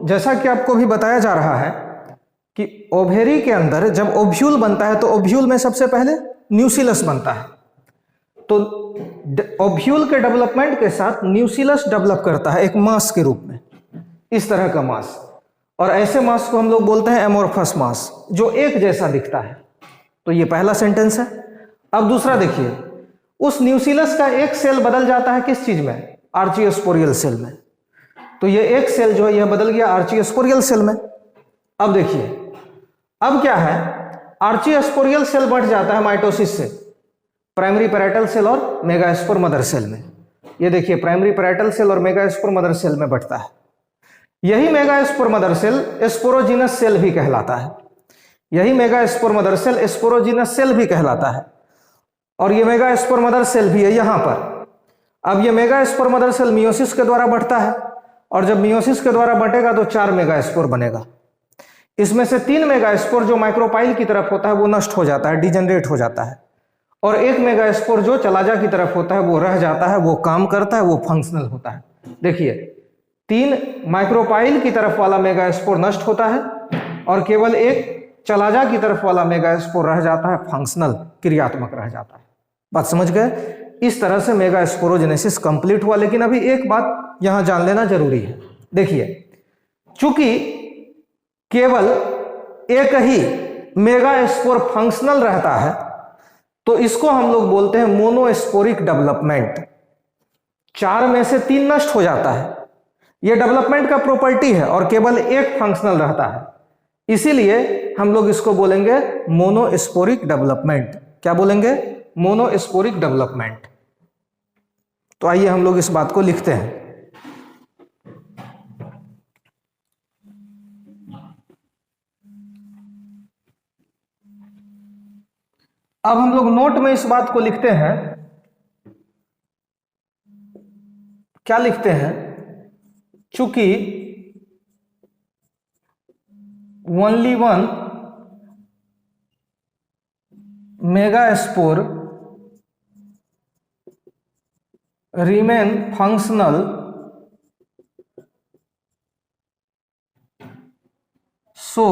जैसा कि आपको भी बताया जा रहा है कि ओवेरी के अंदर जब ओव्यूल बनता है तो ओव्यूल में सबसे पहले न्यूसिलस बनता है। तो ओव्यूल के डेवलपमेंट के साथ न्यूसिलस डेवलप करता है एक मास के रूप में, इस तरह का मास, और ऐसे मास को हम लोग बोलते हैं एमोर्फस मास, जो एक जैसा दिखता है। तो ये पहला सेंटेंस है। अब दूसरा देखिए, उस न्यूसिलस का एक सेल बदल जाता है किस चीज में? आर्चियोस्पोरियल सेल में। तो ये एक सेल जो है यह बदल गया आर्चियोस्पोरियल सेल में। अब देखिए, अब क्या है, आर्चियोस्पोरियल सेल बढ़ जाता है माइटोसिस से प्राइमरी पैराइटल सेल और मेगास्पोर मदर सेल में। ये देखिए, प्राइमरी पैराइटल सेल और मेगास्पोर मदर सेल में बढ़ता है। यही megaspore mother cell sporogenous cell भी कहलाता है। यही megaspore mother cell sporogenous cell भी कहलाता है। और ये मेगास्पोर मदर सेल भी है यहां पर। अब ये मेगास्पोर मदर सेल मियोसिस के द्वारा बढ़ता है, और जब मियोसिस के द्वारा बढ़ेगा तो 4 मेगास्पोर बनेगा। इसमें से 3 मेगास्पोर जो माइक्रोपाइल की तरफ होता है वो नष्ट हो जाता है, डिजेनरेट हो जाता है, और 1 मेगास्पोर जो चलाजा की तरफ होता है वो रह जाता है, वो काम करता है, वो फंक्शनल होता है। देखिए, 3 माइक्रोपाइल की तरफ वाला मेगास्पोर नष्ट होता है और केवल 1 चलाजा की तरफ वाला मेगास्पोर रह जाता है, फंक्शनल, क्रियात्मक रह जाता है। बात समझ गए? इस तरह से मेगास्पोरोजेनेसिस कंप्लीट हुआ। लेकिन अभी एक बात यहां जान लेना जरूरी है। देखिए, चूंकि केवल एक ही मेगास्पोर फंक्शनल रहता है तो इसको हम लोग बोलते हैं मोनोस्पोरिक डेवलपमेंट। 4 में से 3 नष्ट हो जाता है, यह डेवलपमेंट का प्रॉपर्टी है, और केवल 1 फंक्शनल रहता है। इसीलिए हम लोग इसको बोलेंगे मोनोस्पोरिक डेवलपमेंट। क्या बोलेंगे? Monosporic development. तो आइए हम लोग इस बात को लिखते हैं। अब हम लोग नोट में इस बात को लिखते हैं। क्या लिखते हैं? चूंकि only 1 megaspore remain functional, so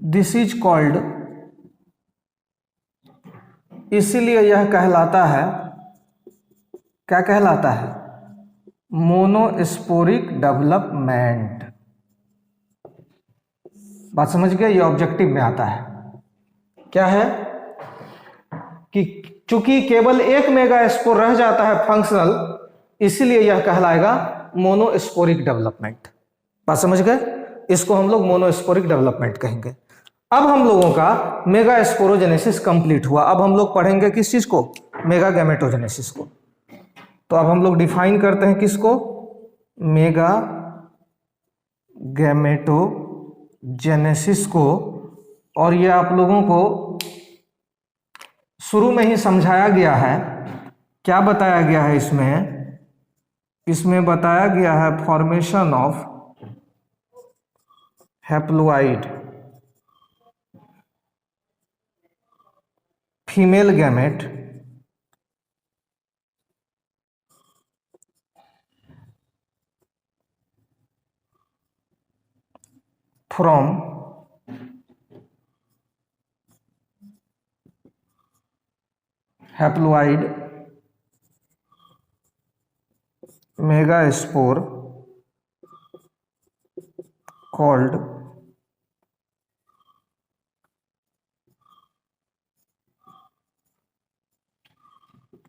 this is called, इसीलिए यह कहलाता है, क्या कहलाता है? Monosporic development. बात समझ गए? ये ऑब्जेक्टिव में आता है। क्या है कि चूंकि केवल 1 मेगास्पोर रह जाता है फंक्शनल, इसीलिए यह कहलाएगा मोनोस्पोरिक डेवलपमेंट। बात समझ गए? इसको हम लोग मोनोस्पोरिक डेवलपमेंट कहेंगे। अब हम लोगों का मेगास्पोरोजेनेसिस कंप्लीट हुआ। अब हम लोग पढ़ेंगे किस चीज को? मेगा गैमेटोजेनेसिस को। तो अब हम लोग डिफाइन करते हैं किसको? मेगा गैमेटोजेनेसिस को। और ये आप लोगों को शुरू में ही समझाया गया है। क्या बताया गया है इसमें? इसमें बताया गया है formation of haploid female gamete from haploid megaspore called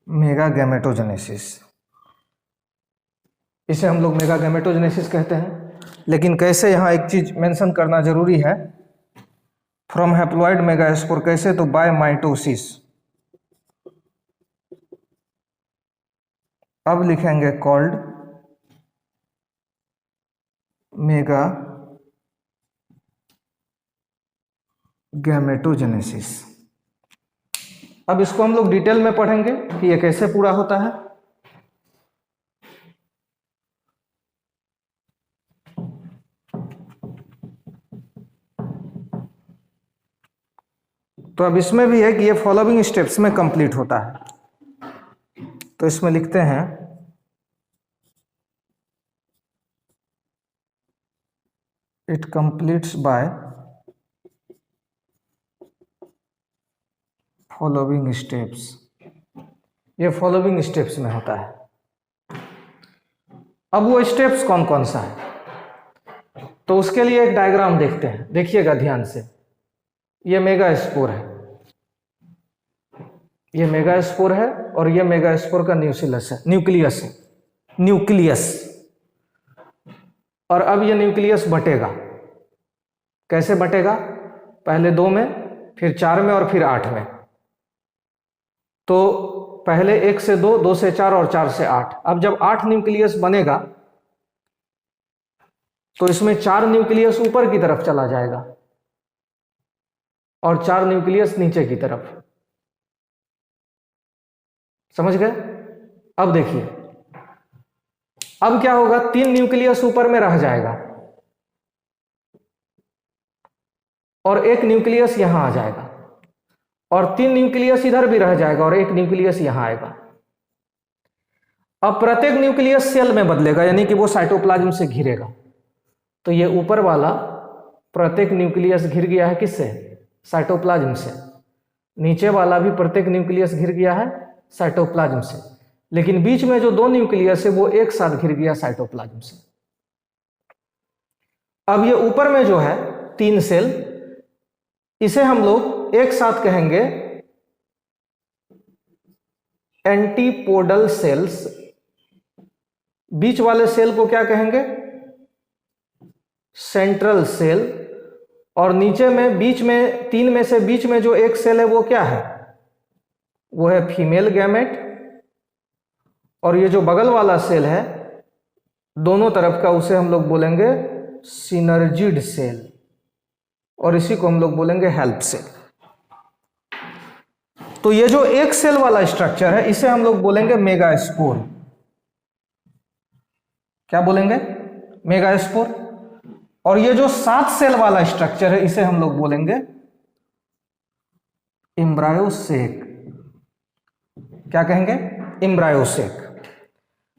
mega gametogenesis. इसे हम लोग मेगा गैमेटोजेनेसिस कहते हैं। लेकिन कैसे, यहाँ एक चीज मेंशन करना जरूरी है। फ्रॉम हैप्लोइड मेगास्पोर कैसे? तो बाय माइटोसिस। अब लिखेंगे कॉल्ड मेगा गैमेटोजेनेसिस। अब इसको हम लोग डिटेल में पढ़ेंगे कि ये कैसे पूरा होता है। तो अब इसमें भी है कि ये फॉलोइंग स्टेप्स में कंप्लीट होता है। तो इसमें लिखते हैं it completes by following steps. ये फॉलोइंग स्टेप्स में होता है। अब वो स्टेप्स कौन कौन सा है, तो उसके लिए एक डायग्राम देखते हैं, देखिएगा ध्यान से। ये मेगास्पोर है, ये मेगास्पोर है और ये मेगास्पोर का न्यूक्लियस है, न्यूक्लियस है, न्यूक्लियस। और अब ये न्यूक्लियस बटेगा। कैसे बटेगा? पहले 2 में, फिर 4 में और फिर 8 में। तो पहले 1 से 2, 2 से 4 और 4 से 8। अब जब 8 न्यूक्लियस बनेगा तो इसमें 4 न्यूक्लियस ऊपर की तरफ चला जाएगा और 4 न्यूक्लियस नीचे की तरफ। समझ गए? अब देखिए, अब क्या होगा, 3 न्यूक्लियस ऊपर में रह जाएगा और 1 न्यूक्लियस यहां आ जाएगा और 3 न्यूक्लियस इधर भी रह जाएगा और 1 न्यूक्लियस यहां आएगा। अब प्रत्येक न्यूक्लियस सेल में बदलेगा, यानी कि वो साइटोप्लाज्म से घिरेगा। तो ये ऊपर वाला प्रत्येक न्यूक्लियस घिर गया है किससे? साइटोप्लाज्म से। नीचे वाला भी प्रत्येक न्यूक्लियस घिर गया है साइटोप्लाज्म से, लेकिन बीच में जो 2 न्यूक्लियस है वो एक साथ घिर गया साइटोप्लाज्म से। अब ये ऊपर में जो है 3 सेल, इसे हम लोग एक साथ कहेंगे एंटीपोडल सेल्स। बीच वाले सेल को क्या कहेंगे? Central cell. और नीचे में बीच में 3 में से बीच में जो एक सेल है वो क्या है? वो है फीमेल गैमेट। और ये जो बगल वाला सेल है दोनों तरफ का, उसे हम लोग बोलेंगे सिनर्जिड सेल और इसी को हम लोग बोलेंगे हेल्प सेल। तो ये जो एक सेल वाला स्ट्रक्चर है इसे हम लोग बोलेंगे मेगास्पोर। क्या बोलेंगे? मेगास्पोर। और ये जो 7 सेल वाला स्ट्रक्चर है इसे हम लोग बोलेंगे एम्ब्रायोसेक। क्या कहेंगे? एम्ब्रायोसेक।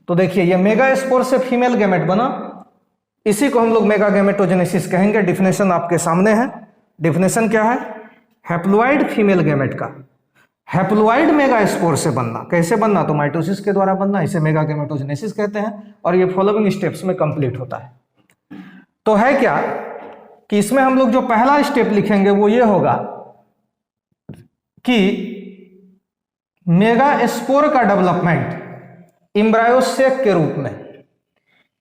तो देखिए, ये मेगास्पोर से फीमेल गैमेट बना, इसी को हम लोग मेगा गैमेटोजेनेसिस कहेंगे। डिफिनेशन आपके सामने है। डिफिनेशन क्या है? हैप्लॉइड फीमेल गैमेट का हैप्लॉइड मेगास्पोर से बनना। कैसे बनना? तो माइटोसिस के द्वारा बनना, इसे मेगा गैमेटोजेनेसिस कहते हैं। और ये फॉलोइंग स्टेप्स में कंप्लीट होता है। तो है क्या कि इसमें हम लोग जो पहला स्टेप लिखेंगे वो ये होगा कि मेगास्पोर का डेवलपमेंट एम्ब्रायोसेक के रूप में,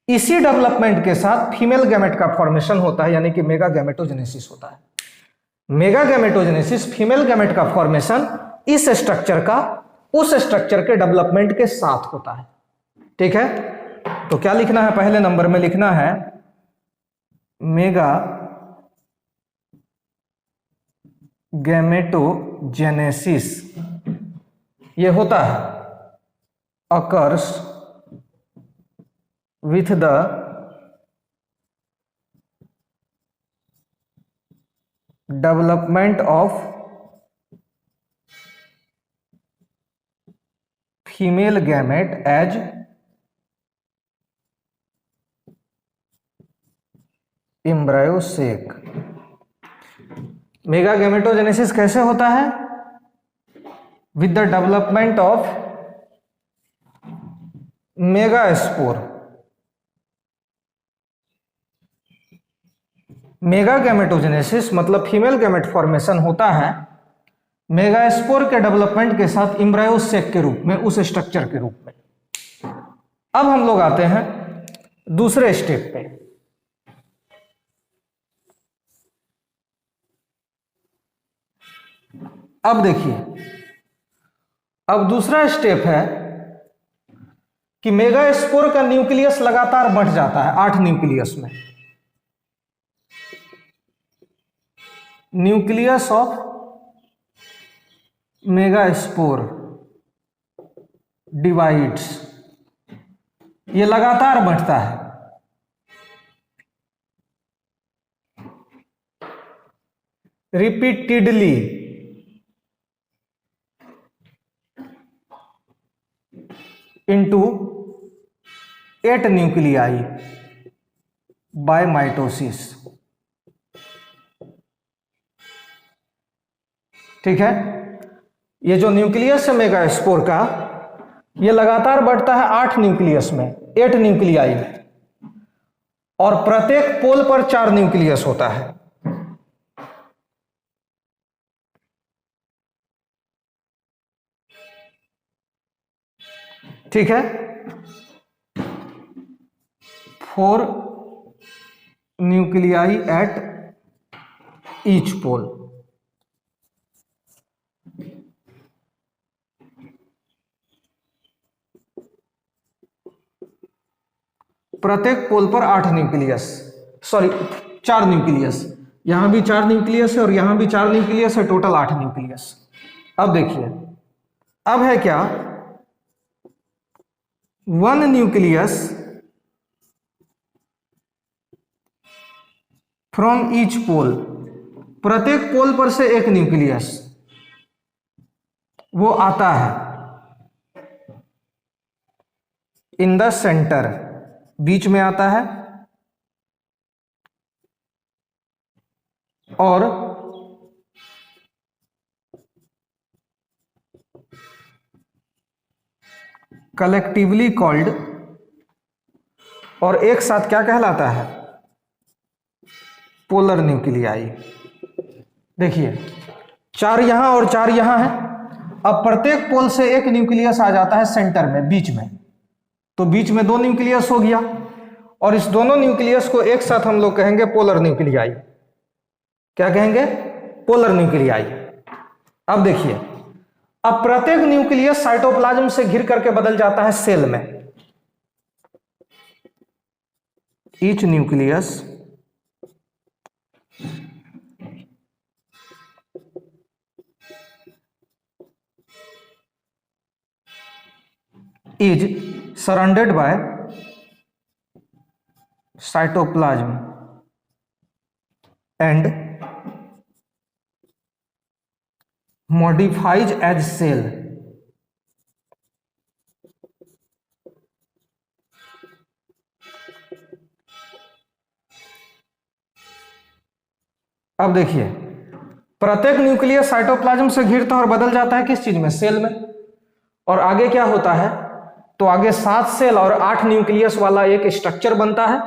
इसी डेवलपमेंट के साथ फीमेल गैमेट का फॉर्मेशन होता है, यानी कि मेगा गैमेटोजेनेसिस होता है। मेगा गैमेटोजेनेसिस, फीमेल गैमेट का फॉर्मेशन इस स्ट्रक्चर का उस स्ट्रक्चर के डेवलपमेंट के साथ होता है। ठीक है? तो क्या लिखना है? पहले नंबर में लिखना है मेगा गैमेटोजेनेसिस। ये होता है occurs with the development of female gamete as embryo sac. Megagametogenesis कैसे होता है? With the development of megaspore. Megagametogenesis मतलब फीमेल गैमेट फॉर्मेशन होता है मेगास्पोर के डेवलपमेंट के साथ एम्ब्रायोसेक के रूप में, उस स्ट्रक्चर के रूप में। अब हम लोग आते हैं दूसरे स्टेप पे। अब देखिए, अब दूसरा स्टेप है कि मेगास्पोर का न्यूक्लियस लगातार बढ़ जाता है 8 न्यूक्लियस में। न्यूक्लियस ऑफ मेगास्पोर डिवाइड्स, ये लगातार बढ़ता है। Repeatedly into 8 nuclei by mitosis. ठीक है। ये जो न्यूक्लियस है मेगास्पोर का, ये लगातार बढ़ता है 8 न्यूक्लियस में, 8 न्यूक्लियाई में, और प्रत्येक पोल पर 4 न्यूक्लियस होता है। ठीक है, 4 न्यूक्लियाई एट ईच पोल। प्रत्येक पोल पर 8 न्यूक्लियस, सॉरी 4 न्यूक्लियस, यहां भी 4 न्यूक्लियस है और यहां भी 4 न्यूक्लियस है, टोटल 8 न्यूक्लियस। अब देखिए, अब है क्या, 1 न्यूक्लियस फ्रॉम ईच पोल, प्रत्येक पोल पर से एक न्यूक्लियस वो आता है इन द सेंटर, बीच में आता है, और कलेक्टिवली कॉल्ड, और एक साथ क्या कहलाता है, पोलर न्यूक्लियाई। देखिए 4 यहां और 4 यहां है। अब प्रत्येक पोल से एक न्यूक्लियस आ जाता है सेंटर में, बीच में, तो बीच में 2 न्यूक्लियस हो गया, और इस दोनों न्यूक्लियस को एक साथ हम लोग कहेंगे पोलर न्यूक्लियाई। क्या कहेंगे, पोलर न्यूक्लियाई। अब देखिए, अब प्रत्येक न्यूक्लियस साइटोप्लाज्म से घिर करके बदल जाता है सेल में। Each nucleus is surrounded by cytoplasm and modifies as cell। अब देखिए, प्रत्येक न्यूक्लियस साइटोप्लाज्म से घिरता है और बदल जाता है किस चीज में, सेल में। और आगे क्या होता है, तो आगे 7 सेल और 8 न्यूक्लियस वाला एक स्ट्रक्चर बनता है।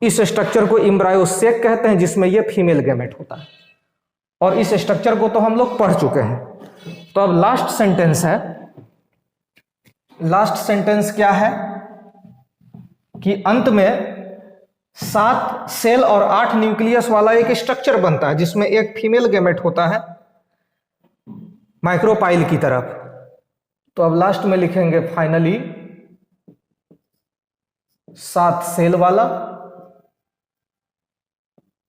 इस स्ट्रक्चर को एम्ब्रायोसेक कहते हैं, जिसमें ये फीमेल गैमेट होता है, और इस स्ट्रक्चर को तो हम लोग पढ़ चुके हैं। तो अब लास्ट सेंटेंस है, लास्ट सेंटेंस क्या है कि अंत में 7 सेल और 8 न्यूक्लियस वाला एक स्ट्रक्चर बनता है, जिसमें एक फीमेल गैमेट होता है माइक्रोपाइल की तरफ। तो अब लास्ट में लिखेंगे फाइनली 7 सेल वाला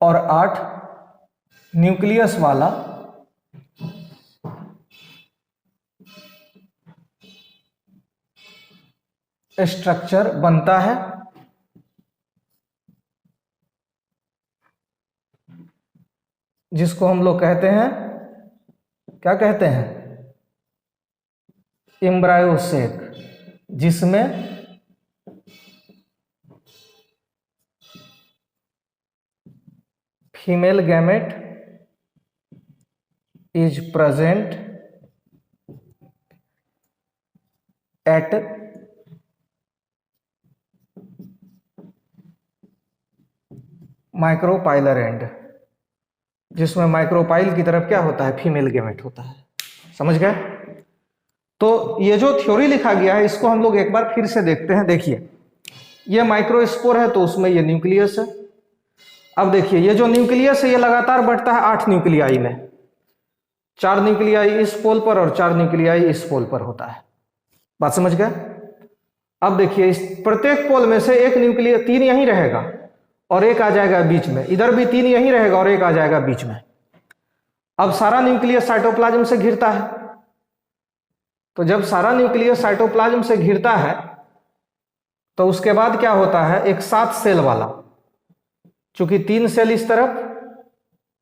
और 8 न्यूक्लियस वाला स्ट्रक्चर बनता है, जिसको हम लोग कहते हैं, क्या कहते हैं, एम्ब्रायोसेक, जिसमें female gamete is present at micropylar and, जिसमें माइक्रोपाइल की तरफ क्या होता है, फीमेल गैमेट होता है। समझ गए। तो ये जो थ्योरी लिखा गया है, इसको हम लोग एक बार फिर से देखते हैं। देखिए, ये माइक्रोस्पोर है तो उसमें ये न्यूक्लियस है। अब देखिए, ये जो न्यूक्लियस है ये लगातार बढ़ता है 8 न्यूक्लियाई में, 4 न्यूक्लियाई इस पोल पर और 4 न्यूक्लियाई इस पोल पर होता है। बात समझ गए। अब देखिए, इस प्रत्येक पोल में से एक न्यूक्लियस, 3 यहीं रहेगा और एक आ जाएगा बीच में, इधर भी 3 यहीं रहेगा और एक आ जाएगा बीच में। अब सारा न्यूक्लियस साइटोप्लाज्म से घिरता है, तो जब सारा न्यूक्लियस साइटोप्लाज्म से घिरता है तो उसके बाद क्या होता है, एक 7 सेल वाला, चूंकि 3 सेल इस तरफ,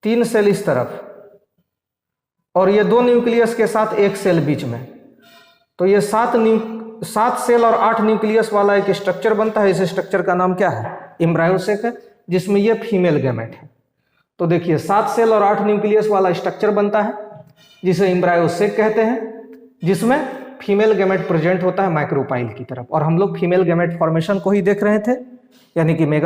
3 सेल इस तरफ, और ये 2 न्यूक्लियस के साथ एक सेल बीच में, तो ये 7 सेल और 8 न्यूक्लियस वाला एक स्ट्रक्चर बनता है। इस स्ट्रक्चर का नाम क्या है, एम्ब्रायोसेक है, जिसमें ये फीमेल गैमेट है। तो देखिए, 7 सेल और 8 न्यूक्लियस वाला स्ट्रक्चर बनता है, जिसे एम्ब्रायोसेक कहते हैं, जिसमें फीमेल गैमेट प्रेजेंट होता है माइक्रोपाइल की तरफ। और हम लोग फीमेल गैमेट फॉर्मेशन को ही देख रहे थे, यानी कि मेगा